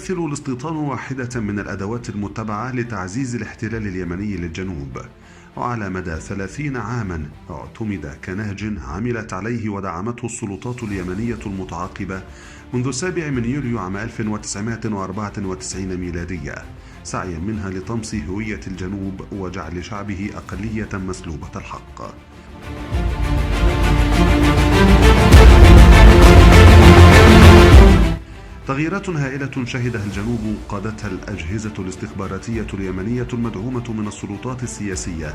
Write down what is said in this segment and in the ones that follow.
يمثل الاستيطان واحدة من الأدوات المتبعة لتعزيز الاحتلال اليمني للجنوب، وعلى مدى 30 عاما اعتمد كنهج عملت عليه ودعمته السلطات اليمنية المتعاقبة منذ 7 من يوليو عام 1994 ميلادية، سعيا منها لطمس هوية الجنوب وجعل شعبه أقلية مسلوبة الحق. تغييرات هائلة شهدها الجنوب قادتها الأجهزة الاستخباراتية اليمنية المدعومة من السلطات السياسية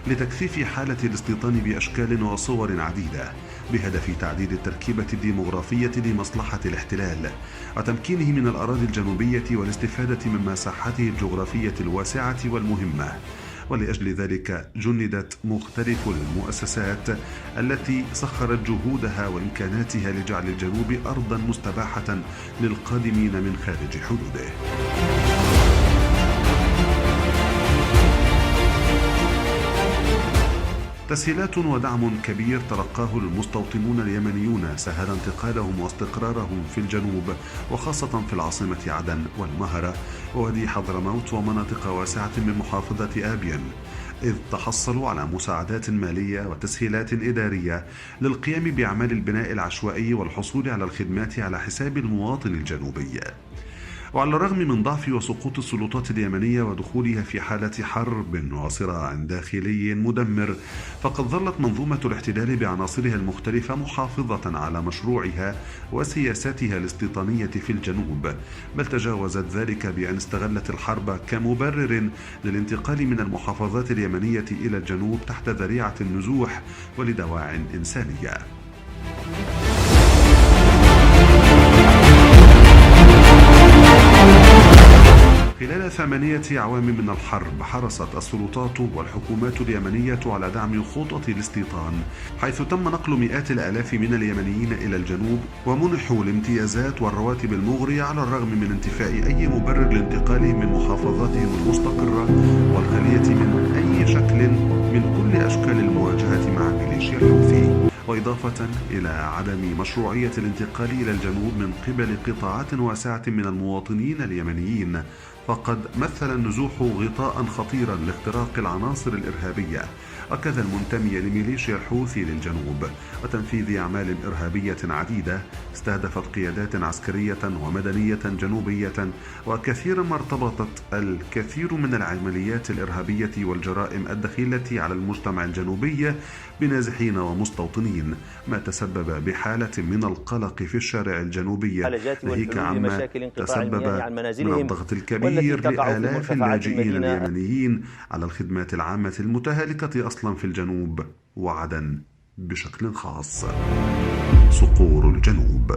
لتكثيف حالة الاستيطان بأشكال وصور عديدة، بهدف تعديل التركيبة الديمغرافية لمصلحة الاحتلال وتمكينه من الأراضي الجنوبية والاستفادة من مساحته الجغرافية الواسعة والمهمة. ولأجل ذلك جندت مختلف المؤسسات التي سخرت جهودها وإمكاناتها لجعل الجنوب أرضا مستباحة للقادمين من خارج حدوده. تسهيلات ودعم كبير تلقاه المستوطنون اليمنيون سهل انتقالهم واستقرارهم في الجنوب، وخاصة في العاصمة عدن والمهرة ووادي حضرموت ومناطق واسعة من محافظة آبين، إذ تحصلوا على مساعدات مالية وتسهيلات إدارية للقيام بأعمال البناء العشوائي والحصول على الخدمات على حساب المواطن الجنوبي. وعلى الرغم من ضعف وسقوط السلطات اليمنية ودخولها في حالة حرب وصراع داخلي مدمر، فقد ظلت منظومة الاحتلال بعناصرها المختلفة محافظة على مشروعها وسياساتها الاستيطانية في الجنوب، بل تجاوزت ذلك بأن استغلت الحرب كمبرر للانتقال من المحافظات اليمنية إلى الجنوب تحت ذريعة النزوح ولدواعٍ إنسانية. خلال 8 أعوام من الحرب حرصت السلطات والحكومات اليمنية على دعم خطط الاستيطان، حيث تم نقل مئات الآلاف من اليمنيين إلى الجنوب ومنحوا الامتيازات والرواتب المغرية على الرغم من انتفاء أي مبرر لانتقالهم من محافظاتهم المستقرة والخالية من أي شكل من كل أشكال المواجهة مع ميليشيا الحوثي، وإضافة إلى عدم مشروعية الانتقال إلى الجنوب من قبل قطاعات واسعة من المواطنين اليمنيين، فقد مثل النزوح غطاء خطيرا لاختراق العناصر الإرهابية وكذا المنتمية لميليشيا الحوثي للجنوب وتنفيذ أعمال إرهابية عديدة استهدفت قيادات عسكرية ومدنية جنوبية، وكثيرا ما ارتبطت الكثير من العمليات الإرهابية والجرائم الدخيلة على المجتمع الجنوبي بنازحين ومستوطنين، ما تسبب بحالة من القلق في الشارع الجنوبي، ناهيك عما تسبب من الضغط الكبير لآلاف اللاجئين اليمنيين على الخدمات العامة المتهالكة أصلا في الجنوب وعدن بشكل خاص. صقور الجنوب.